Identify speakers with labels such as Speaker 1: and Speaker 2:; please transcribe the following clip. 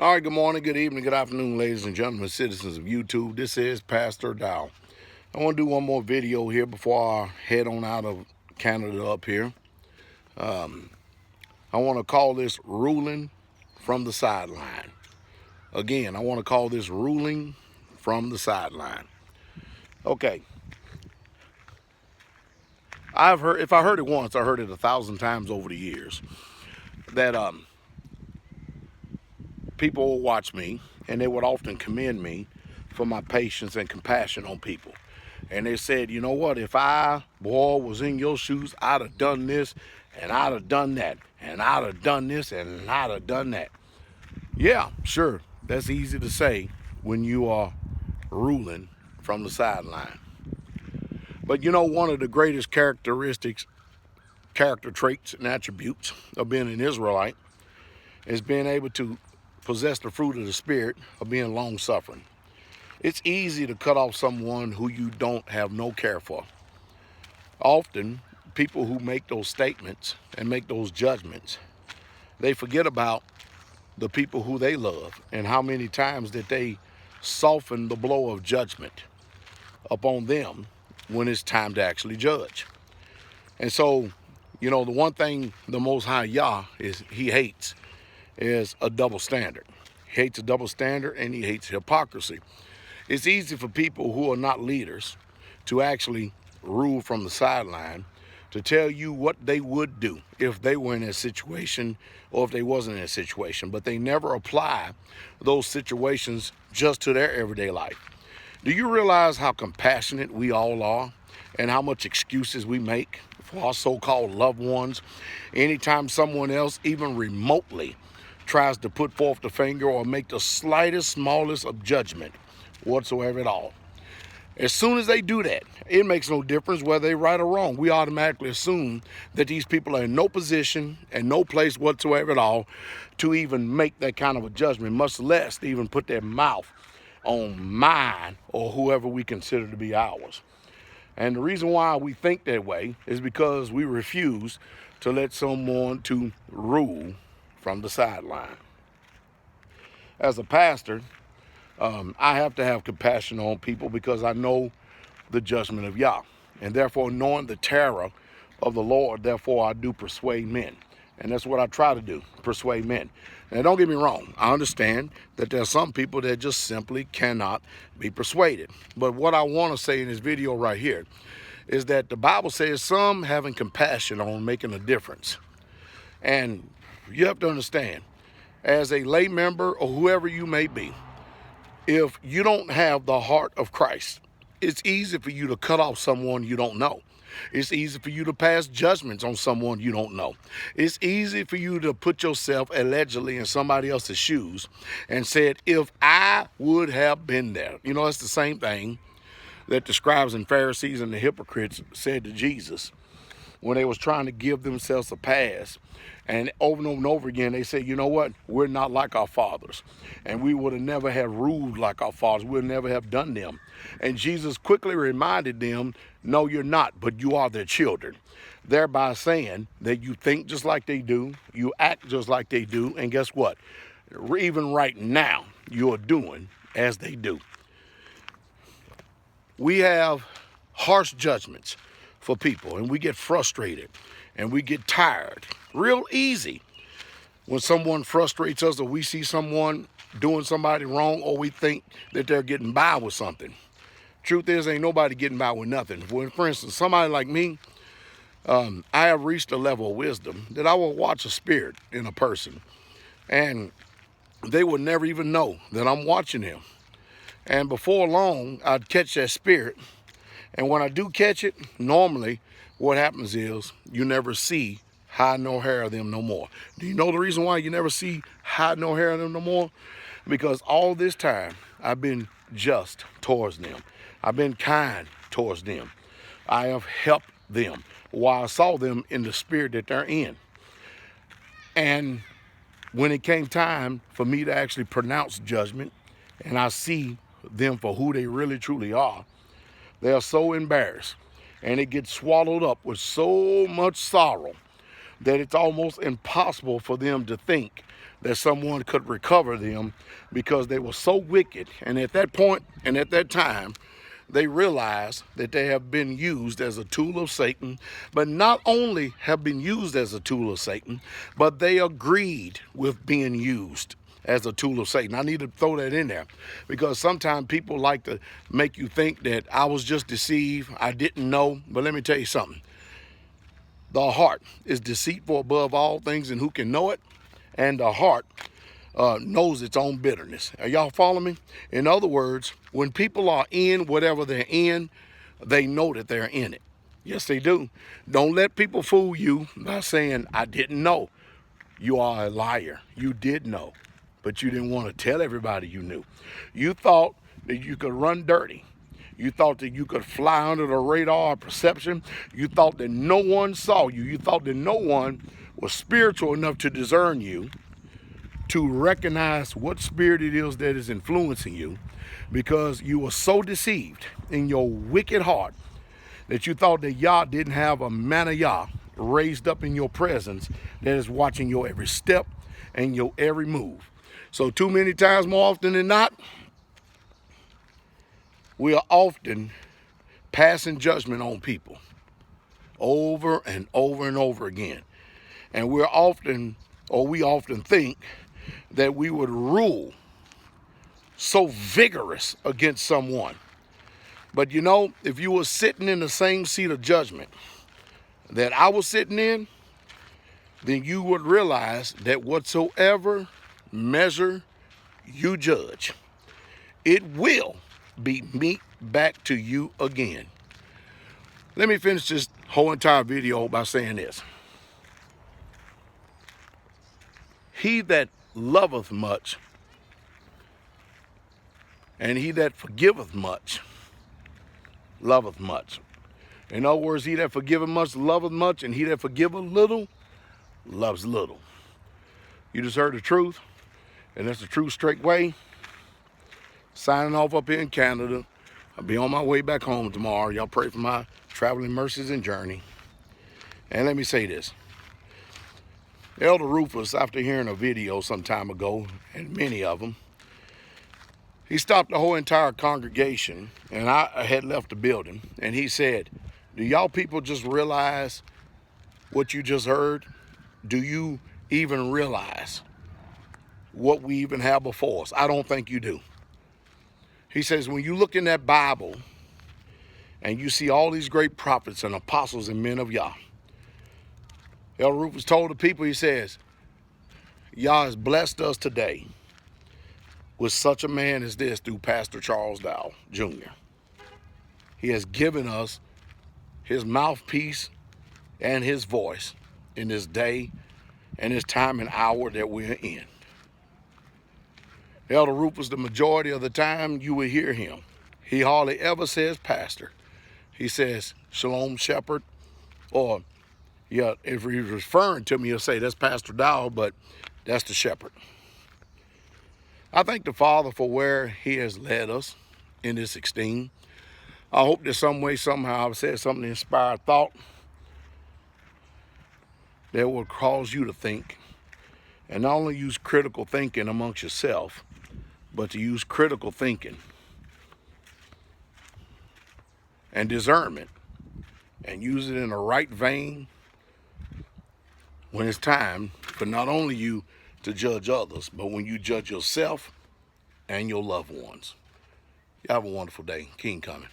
Speaker 1: All right, good morning, good evening, good afternoon, ladies and gentlemen, citizens of YouTube. This is Pastor Dowell. I want to do one more video here before I head on out of Canada up here. I want to call this Ruling from the Sideline. Again, I want to call this Ruling from the Sideline. Okay. If I heard it once, I heard it 1,000 times over the years. That people will watch me, and they would often commend me for my patience and compassion on people. And they said, you know what, if I, boy, was in your shoes, I'd have done this, and I'd have done that, and I'd have done this, and I'd have done that. Yeah, sure, that's easy to say when you are ruling from the sideline. But you know, one of the greatest character traits, and attributes of being an Israelite is being able to possess the fruit of the Spirit of being long-suffering. It's easy to cut off someone who you don't have no care for. Often, people who make those statements and make those judgments, they forget about the people who they love and how many times that they soften the blow of judgment upon them when it's time to actually judge. And so, you know, the one thing the Most High Yah he hates is a double standard. He hates a double standard, and he hates hypocrisy. It's easy for people who are not leaders to actually rule from the sideline, to tell you what they would do if they were in a situation or if they wasn't in a situation, but they never apply those situations just to their everyday life. Do you realize how compassionate we all are and how much excuses we make for our so-called loved ones anytime someone else even remotely tries to put forth the finger or make the slightest, smallest of judgment whatsoever at all? As soon as they do that, it makes no difference whether they're right or wrong. We automatically assume that these people are in no position and no place whatsoever at all to even make that kind of a judgment, much less to even put their mouth on mine or whoever we consider to be ours. And the reason why we think that way is because we refuse to let someone to rule from the sideline. As a pastor, I have to have compassion on people because I know the judgment of Yah. And therefore, knowing the terror of the Lord, therefore I do persuade men. And that's what I try to do, persuade men. Now, don't get me wrong. I understand that there are some people that just simply cannot be persuaded. But what I want to say in this video right here is that the Bible says some having compassion on making a difference. And you have to understand, as a lay member or whoever you may be, if you don't have the heart of Christ, it's easy for you to cut off someone you don't know. It's easy for you to pass judgments on someone you don't know. It's easy for you to put yourself allegedly in somebody else's shoes and said, if I would have been there. You know, it's the same thing that the scribes and Pharisees and the hypocrites said to Jesus when they was trying to give themselves a pass. And over and over again, they said, you know what? We're not like our fathers. And we would have never have ruled like our fathers. We would never have done them. And Jesus quickly reminded them, no, you're not, but you are their children. Thereby saying that you think just like they do, you act just like they do, and guess what? Even right now, you're doing as they do. We have harsh judgments for people, and we get frustrated and we get tired real easy when someone frustrates us or we see someone doing somebody wrong or we think that they're getting by with something. Truth is, ain't nobody getting by with nothing. For instance, somebody like me, I have reached a level of wisdom that I will watch a spirit in a person and they will never even know that I'm watching them. And before long, I'd catch that spirit. And when I do catch it, normally what happens is you never see hide nor hair of them no more. Do you know the reason why you never see hide nor hair of them no more? Because all this time I've been just towards them. I've been kind towards them. I have helped them while I saw them in the spirit that they're in. And when it came time for me to actually pronounce judgment and I see them for who they really truly are, they are so embarrassed and it gets swallowed up with so much sorrow that it's almost impossible for them to think that someone could recover them because they were so wicked. And at that point and at that time, they realized that they have been used as a tool of Satan, but not only have been used as a tool of Satan, but they agreed with being used as a tool of Satan. I need to throw that in there because sometimes people like to make you think that I was just deceived, I didn't know. But let me tell you something. The heart is deceitful above all things, and who can know it? And the heart knows its own bitterness. Are y'all following me? In other words, when people are in whatever they're in, they know that they're in it. Yes, they do. Don't let people fool you by saying, I didn't know. You are a liar. You did know, but you didn't want to tell everybody you knew. You thought that you could run dirty. You thought that you could fly under the radar of perception. You thought that no one saw you. You thought that no one was spiritual enough to discern you, to recognize what spirit it is that is influencing you, because you were so deceived in your wicked heart that you thought that Yah didn't have a man of Yah raised up in your presence that is watching your every step and your every move. So too many times, more often than not, we are often passing judgment on people over and over and over again. And we often think that we would rule so vigorous against someone. But you know, if you were sitting in the same seat of judgment that I was sitting in, then you would realize that whatsoever measure you judge, it will be meet back to you again. Let me finish this whole entire video by saying this. He that loveth much, and he that forgiveth much, loveth much. In other words, he that forgiveth much, loveth much, and he that forgiveth little, loves little. You just heard the truth, and that's the truth straight way. Signing off up here in Canada. I'll be on my way back home tomorrow. Y'all pray for my traveling mercies and journey. And let me say this. Elder Rufus, after hearing a video some time ago, and many of them, he stopped the whole entire congregation, and I had left the building, and he said, do y'all people just realize what you just heard? Do you even realize what we even have before us? I don't think you do. He says, when you look in that Bible and you see all these great prophets and apostles and men of Yah, Elder Rufus told the people, he says, Yah has blessed us today with such a man as this through Pastor PastorDowell Jr. He has given us his mouthpiece and his voice in this day and this time and hour that we're in. Elder Rufus, the majority of the time you will hear him, he hardly ever says pastor. He says shalom shepherd, or yeah, if he's referring to me, he'll say that's Pastor Dowell, but that's the shepherd. I thank the Father for where he has led us in this 16. I hope that some way, somehow, I've said something to inspire thought that will cause you to think, and not only use critical thinking amongst yourself, but to use critical thinking and discernment and use it in the right vein when it's time for not only you to judge others, but when you judge yourself and your loved ones. You have a wonderful day. King coming.